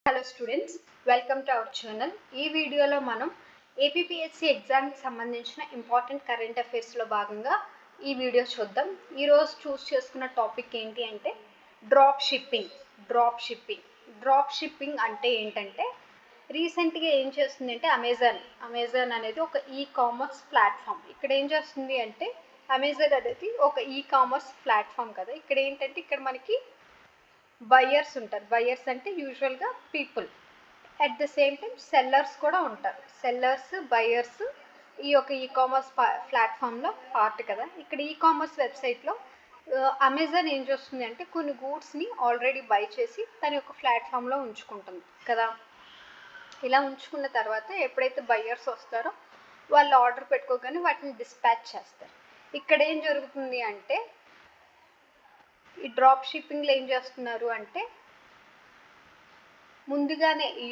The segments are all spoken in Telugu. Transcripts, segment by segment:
Hello students, welcome to our channel. ఈ వీడియోలో మనం ఏపీపీఎస్సీ ఎగ్జామ్కి సంబంధించిన ఇంపార్టెంట్ కరెంట్ అఫైర్స్లో భాగంగా ఈ వీడియో చూద్దాం. ఈరోజు చూస్ చేసుకున్న టాపిక్ ఏంటి అంటే డ్రాప్ షిప్పింగ్. డ్రాప్ షిప్పింగ్ అంటే ఏంటంటే రీసెంట్గా ఏం చేస్తుంది అంటే అమెజాన్ అనేది ఒక ఈ కామర్స్ ప్లాట్ఫామ్. ఇక్కడ ఏం చేస్తుంది అంటే అమెజాన్ అనేది ఒక ఈ కామర్స్ ప్లాట్ఫామ్ కదా. ఇక్కడ ఏంటంటే ఇక్కడ మనకి బయ్యర్స్ ఉంటారు. బయ్యర్స్ అంటే యూజువల్గా people. At the same time sellers కూడా ఉంటారు. సెల్లర్స్, బయ్యర్స్ ఈ యొక్క ఈ కామర్స్ ప్లాట్ఫామ్లో పార్ట్ కదా. ఇక్కడ ఈ కామర్స్ వెబ్సైట్లో అమెజాన్ ఏం చేస్తుంది అంటే కొన్ని గూడ్స్ని ఆల్రెడీ బై చేసి తన యొక్క ప్లాట్ఫామ్లో ఉంచుకుంటుంది కదా. ఇలా ఉంచుకున్న తర్వాత ఎప్పుడైతే బయ్యర్స్ వస్తారో వాళ్ళు ఆర్డర్ పెట్టుకోగానే వాటిని డిస్పాచ్ చేస్తారు. ఇక్కడ ఏం జరుగుతుంది అంటే ఈ డ్రాప్ షిప్పింగ్లో ఏం చేస్తున్నారు అంటే ముందుగానే ఈ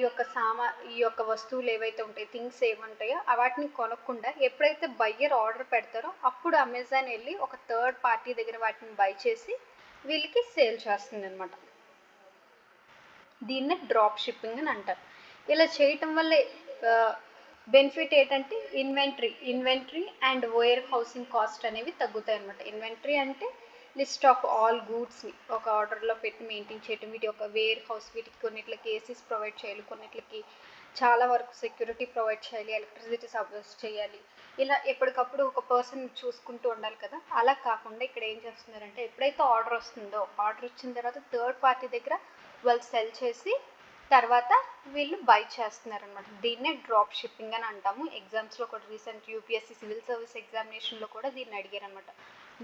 యొక్క వస్తువులు ఏవైతే ఉంటాయో, థింగ్స్ ఏముంటాయో వాటిని కొనకుండా ఎప్పుడైతే బయ్యర్ ఆర్డర్ పెడతారో అప్పుడు అమెజాన్ వెళ్ళి ఒక థర్డ్ పార్టీ దగ్గర వాటిని బై చేసి వీళ్ళకి సేల్ చేస్తుంది అనమాట. దీన్నే డ్రాప్ షిప్పింగ్ అని అంటారు. ఇలా చేయటం వల్ల బెనిఫిట్ ఏంటంటే inventory and warehousing cost అనేవి తగ్గుతాయి అనమాట. ఇన్వెంటరీ అంటే లిస్ట్ ఆఫ్ ఆల్ గూడ్స్ని ఒక ఆర్డర్లో పెట్టి మెయింటైన్ చేయటం, వీటి యొక్క వేర్ హౌస్, వీటికి కొన్నిట్లకి ఏసీస్ ప్రొవైడ్ చేయాలి, కొన్నిట్లకి చాలా వరకు సెక్యూరిటీ ప్రొవైడ్ చేయాలి, ఎలక్ట్రిసిటీ సప్లైస్ చేయాలి. ఇలా ఎప్పటికప్పుడు ఒక పర్సన్ చూసుకుంటూ ఉండాలి కదా. అలా కాకుండా ఇక్కడ ఏం చేస్తున్నారంటే ఎప్పుడైతే ఆర్డర్ వస్తుందో ఆర్డర్ వచ్చిన తర్వాత థర్డ్ పార్టీ దగ్గర వాళ్ళు సెల్ చేసి తర్వాత వీళ్ళు బై చేస్తున్నారనమాట. దీన్నే డ్రాప్ షిప్పింగ్ అని అంటాము. ఎగ్జామ్స్లో కూడా రీసెంట్ యూపీఎస్సీ సివిల్ సర్వీస్ ఎగ్జామినేషన్లో కూడా దీన్ని అడిగారు అనమాట.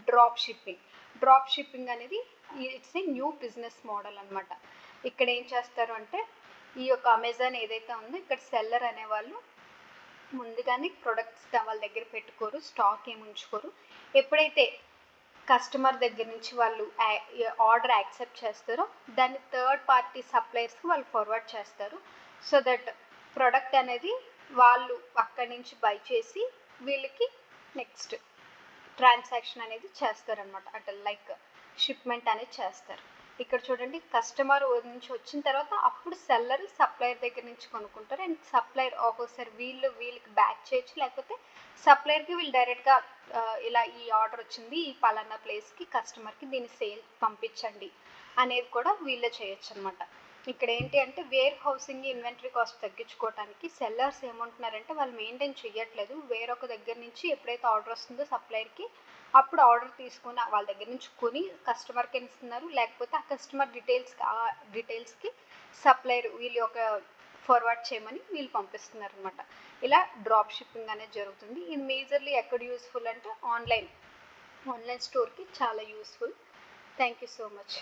డ్రాప్ షిప్పింగ్ అనేది it's a new business model అనమాట. ఇక్కడ ఏం చేస్తారు అంటే ఈ యొక్క అమెజాన్ ఏదైతే ఉందో ఇక్కడ సెల్లర్ అనేవాళ్ళు ముందుగానే ప్రొడక్ట్స్ వాళ్ళ దగ్గర పెట్టుకోరు, స్టాక్ ఏమి ఉంచుకోరు. ఎప్పుడైతే కస్టమర్ దగ్గర నుంచి వాళ్ళు ఆర్డర్ యాక్సెప్ట్ చేస్తారో దాన్ని థర్డ్ పార్టీ సప్లయర్స్కి వాళ్ళు ఫార్వర్డ్ చేస్తారు. సో దట్ ప్రొడక్ట్ అనేది వాళ్ళు అక్కడి నుంచి బై చేసి వీళ్ళకి నెక్స్ట్ ట్రాన్సాక్షన్ అనేది చేస్తారనమాట. అంటే లైక్ షిప్మెంట్ అనేది చేస్తారు. ఇక్కడ చూడండి, కస్టమర్ నుంచి వచ్చిన తర్వాత అప్పుడు సెల్లర్ సప్లయర్ దగ్గర నుంచి కొనుక్కుంటారు. అండ్ సప్లయర్ ఒక్కోసారి వీళ్ళకి బ్యాక్ చేయొచ్చు, లేకపోతే సప్లయర్కి వీళ్ళు డైరెక్ట్గా ఇలా ఈ ఆర్డర్ వచ్చింది ఈ పలానా ప్లేస్కి కస్టమర్కి దీన్ని సేల్ పంపించండి అనేది కూడా వీళ్ళే చేయొచ్చు అనమాట. ఇక్కడ ఏంటి అంటే వేర్ హౌసింగ్, ఇన్వెంటరీ కాస్ట్ తగ్గించుకోవడానికి సెల్లర్స్ ఏమంటున్నారంటే వాళ్ళు మెయింటైన్ చేయట్లేదు. వేరొక దగ్గర నుంచి ఎప్పుడైతే ఆర్డర్ వస్తుందో సప్లయర్కి అప్పుడు ఆర్డర్ తీసుకొని వాళ్ళ దగ్గర నుంచి కొని కస్టమర్కి ఇస్తున్నారు, లేకపోతే ఆ కస్టమర్ డీటెయిల్స్కి సప్లయర్ వీళ్ళు ఒక ఫార్వర్డ్ చేయమని వీళ్ళు పంపిస్తున్నారు అనమాట. ఇలా డ్రాప్ షిప్పింగ్ అనేది జరుగుతుంది. ఇది మేజర్లీ ఎక్కడ యూస్ఫుల్ అంటే ఆన్లైన్ స్టోర్కి చాలా useful. Thank you so much.